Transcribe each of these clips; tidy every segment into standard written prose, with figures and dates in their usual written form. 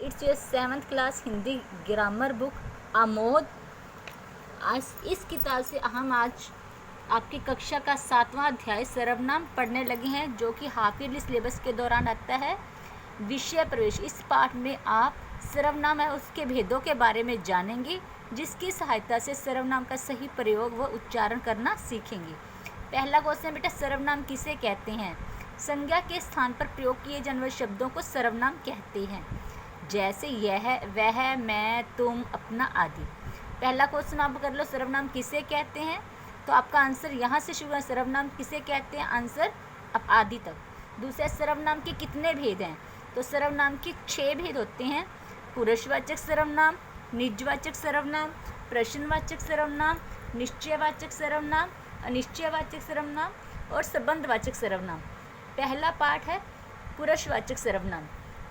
It's your 7th class Hindi grammar book Amod. आज इस किताब से हम आज आपकी कक्षा का 7वां अध्याय सर्वनाम पढ़ने लगे हैं, जो कि हाफ ईयरली सिलेबस के दौरान आता है। विषय प्रवेश। इस पाठ में आप सर्वनाम है उसके भेदों के बारे में जानेंगे, जिसकी सहायता से सर्वनाम का सही प्रयोग व उच्चारण करना सीखेंगे। पहला क्वेश्चन बेटा, सर्वनाम किसे कहते हैं? संज्ञा के स्थान पर प्रयोग किए जाने वाले शब्दों को सर्वनाम कहते हैं, जैसे यह, वह, मैं, तुम, अपना आदि। पहला क्वेश्चन आप कर लो, सर्वनाम किसे कहते हैं, तो आपका आंसर यहाँ से शुरू है। सर्वनाम किसे कहते हैं, आंसर अब आदि तक। दूसरा, सर्वनाम के कितने भेद हैं, तो सर्वनाम के 6 भेद होते हैं। पुरुषवाचक सर्वनाम, निजवाचक सर्वनाम, प्रश्नवाचक सर्वनाम, निश्चयवाचक सर्वनाम, अनिश्चयवाचक सर्वनाम और संबंधवाचक सर्वनाम। पहला पाठ है पुरुषवाचक सर्वनाम।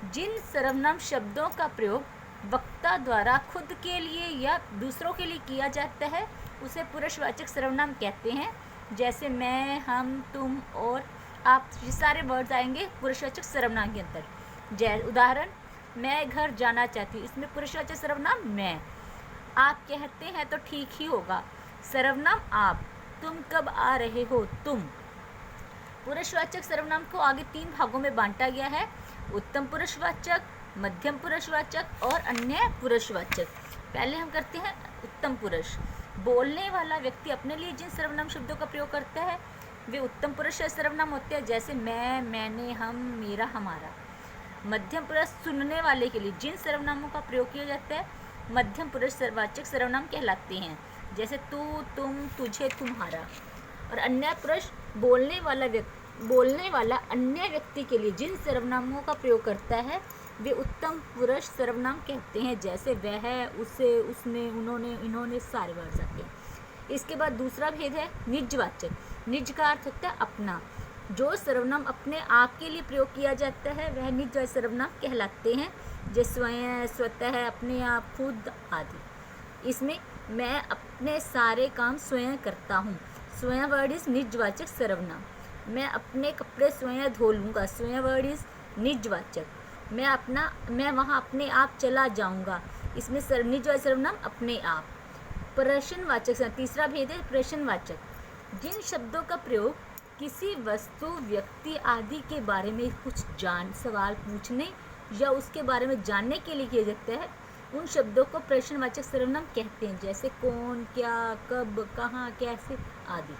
जिन सर्वनाम शब्दों का प्रयोग वक्ता द्वारा खुद के लिए या दूसरों के लिए किया जाता है, उसे पुरुषवाचक सर्वनाम कहते हैं। जैसे मैं, हम, तुम और आप, ये सारे वर्ड्स आएंगे पुरुषवाचक सर्वनाम के अंदर। उदाहरण, मैं घर जाना चाहती हूँ, इसमें पुरुषवाचक सर्वनाम मैं। आप कहते हैं तो ठीक ही होगा, सर्वनाम आप। तुम कब आ रहे हो, तुम। पुरुषवाचक सर्वनाम को आगे 3 भागों में बांटा गया है: उत्तम पुरुषवाचक, मध्यम पुरुषवाचक और अन्य पुरुषवाचक। पहले हम करते हैं उत्तम पुरुष। बोलने वाला व्यक्ति अपने लिए जिन सर्वनाम शब्दों का प्रयोग करता है वे उत्तम पुरुष सर्वनाम होते हैं, जैसे मैं, मैंने, हम, मेरा, हमारा। मध्यम पुरुष सुनने वाले के लिए जिन सर्वनामों का प्रयोग किया जाता है मध्यम पुरुष सर्ववाचक सर्वनाम कहलाते हैं, जैसे तू, तुम, तुझे, तुम्हारा। और अन्य पुरुष बोलने वाला अन्य व्यक्ति के लिए जिन सर्वनामों का प्रयोग करता है वे उत्तम पुरुष सर्वनाम कहते हैं, जैसे वह, उसे, उसने, उन्होंने, इन्होंने, सारे वर्ड्स आते हैं। इसके बाद दूसरा भेद है निजवाचक। निज का अर्थ होता है अपना। जो सर्वनाम अपने आप के लिए प्रयोग किया जाता है वह निजवाचक सर्वनाम कहलाते हैं, जैसे स्वयं, स्वतः, अपने आप, खुद आदि। इसमें मैं अपने सारे काम स्वयं करता हूँ, स्वयं वर्ड इज निजवाचक सर्वनाम। मैं अपने कपड़े स्वयं धो लूँगा, स्वयं वर्ड इज निजवाचक। मैं वहाँ अपने आप चला जाऊँगा, इसमें निजवाचक सर्वनाम अपने आप। प्रश्नवाचक। तीसरा भेद है प्रश्नवाचक। जिन शब्दों का प्रयोग किसी वस्तु, व्यक्ति आदि के बारे में कुछ सवाल पूछने या उसके बारे में जानने के लिए किया जाता है, उन शब्दों को प्रश्नवाचक सर्वनाम कहते हैं, जैसे कौन, क्या, कब, कहाँ, कैसे आदि।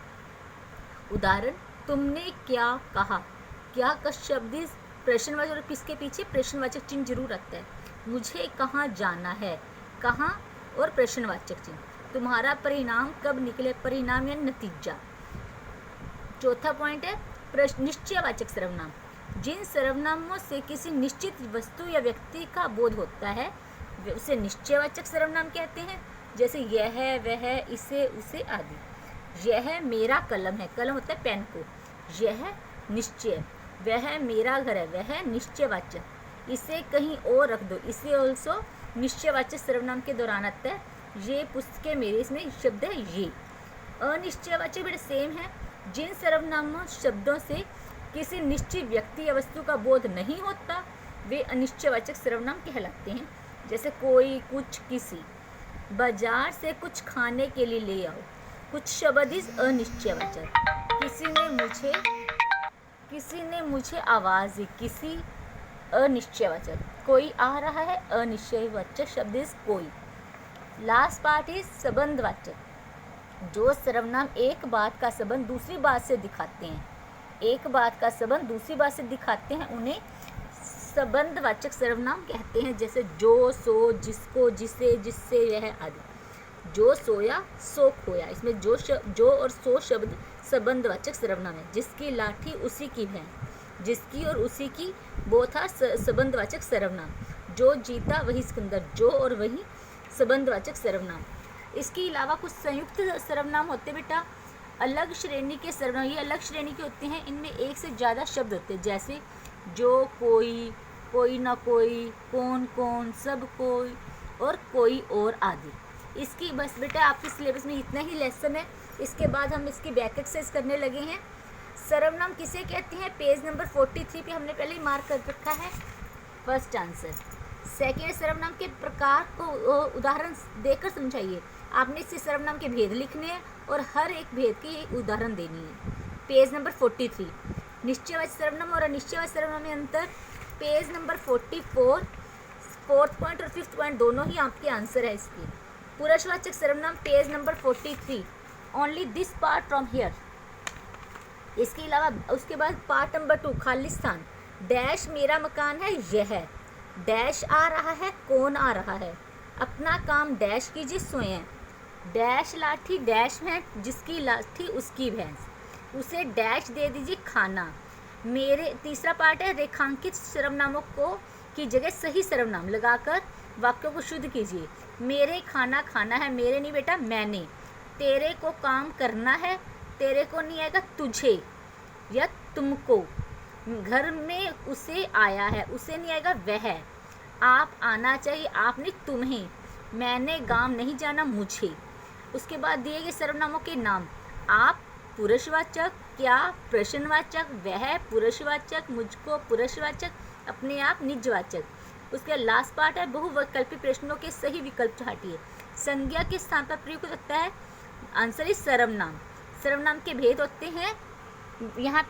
उदाहरण, तुमने क्या कहा। क्या का शब्द इस प्रश्नवाचक और किसके पीछे प्रश्नवाचक चिन्ह जरूर रखता है। मुझे कहाँ जाना है, कहाँ और प्रश्नवाचक चिन्ह। तुम्हारा परिणाम कब निकले, परिणाम या नतीजा। चौथा पॉइंट है निश्चयवाचक सर्वनाम। जिन सर्वनामों से किसी निश्चित वस्तु या व्यक्ति का बोध होता है उसे निश्चयवाचक सर्वनाम कहते हैं, जैसे यह, वह, इसे, उसे आदि। यह मेरा कलम है, कलम होता है पेन को। यह निश्चय। वह मेरा घर है, वह निश्चयवाचक। इसे कहीं और रख दो, इसे ऑल्सो निश्चयवाचक सर्वनाम के दौरान आता है। ये पुस्तकें मेरी, इसमें शब्द है ये। अनिश्चयवाचक भी सेम है। जिन सर्वनामों शब्दों से किसी निश्चित व्यक्ति या वस्तु का बोध नहीं होता वे अनिश्चयवाचक सर्वनाम कहलाते हैं, जैसे कोई, कुछ, किसी। बाजार से कुछ खाने के लिए ले आओ। कुछ शब्द इज अनिश्चयवाचक। किसी ने मुझे आवाज़ दी, किसी अनिश्चयवाचक। कोई आ रहा है, अनिश्चयवाचक शब्द इज कोई। लास्ट पार्ट इज संबंधवाचक। जो सर्वनाम एक बात का संबंध दूसरी बात से दिखाते हैं, एक बात का संबंध दूसरी बात से दिखाते हैं, उन्हें संबंधवाचक सर्वनाम कहते हैं, जैसे जो, सो, जिसको, जिसे, जिससे, यह आदि। जो सोया, सो खोया। इसमें जो और सो शब्द संबंधवाचक सर्वनाम है। जिसकी लाठी उसी की है, जिसकी और उसी की वो था संबंधवाचक सर्वनाम। जो जीता वही सिकंदर, जो और वही संबंधवाचक सर्वनाम। इसके अलावा कुछ संयुक्त सर्वनाम होते बेटा, अलग श्रेणी के सर्वनाम। ये अलग श्रेणी के होते हैं, इनमें एक से ज़्यादा शब्द होते हैं, जैसे जो, कोई, कोई ना कोई, कौन कौन, सब कोई और कोई और आदि। इसकी बस बेटा आपके सिलेबस में इतना ही लेसन है। इसके बाद हम इसकी बैक एक्सरसाइज करने लगे हैं। सर्वनाम किसे कहते हैं, पेज नंबर 43 पे हमने पहले ही मार्क कर रखा है फर्स्ट आंसर। सेकेंड, सर्वनाम के प्रकार को उदाहरण देकर समझाइए। आपने इससे सर्वनाम के भेद लिखने हैं और हर एक भेद की एक उदाहरण देनी है। पेज नंबर 43, निश्चयवाची सर्वनाम और अनिश्चयवाची सर्वनाम में अंतर। पेज नंबर 44, फोर्थ पॉइंट और फिफ्थ पॉइंट दोनों ही आपके आंसर है इसके। पुरुषवाचक सर्वनाम page number 43, only this part from here. इसके अलावा उसके बाद पार्ट नंबर 2, खालिस्तान। डैश मेरा मकान है यह, डैश आ रहा है कौन आ रहा है, अपना काम डैश कीजिए स्वयं, डैश लाठी डैश भैंस जिसकी लाठी उसकी भैंस, उसे डैश दे दीजिए खाना। मेरे तीसरा पार्ट है रेखांकित सर्वनामों को की जगह सही सर्वनाम लगाकर वाक्यों को शुद्ध कीजिए। मेरे खाना खाना है, मेरे नहीं बेटा मैंने। तेरे को काम करना है, तेरे को नहीं आएगा तुझे या तुमको। घर में उसे आया है, उसे नहीं आएगा वह। आप आना चाहिए, आपने तुम्हें। मैंने गांव नहीं जाना मुझे। उसके बाद दिए गए सर्वनामों के नाम। आप पुरुषवाचक, क्या प्रश्नवाचक, वह पुरुषवाचक, मुझको पुरुषवाचक, अपने आप निजवाचक। उसके लास्ट पार्ट है बहुविकल्पी प्रश्नों के सही विकल्प छाटिए। संज्ञा के स्थान पर प्रयुक्त हो सकता है आंसर इज सर्वनाम। सर्वनाम के भेद होते हैं, यहाँ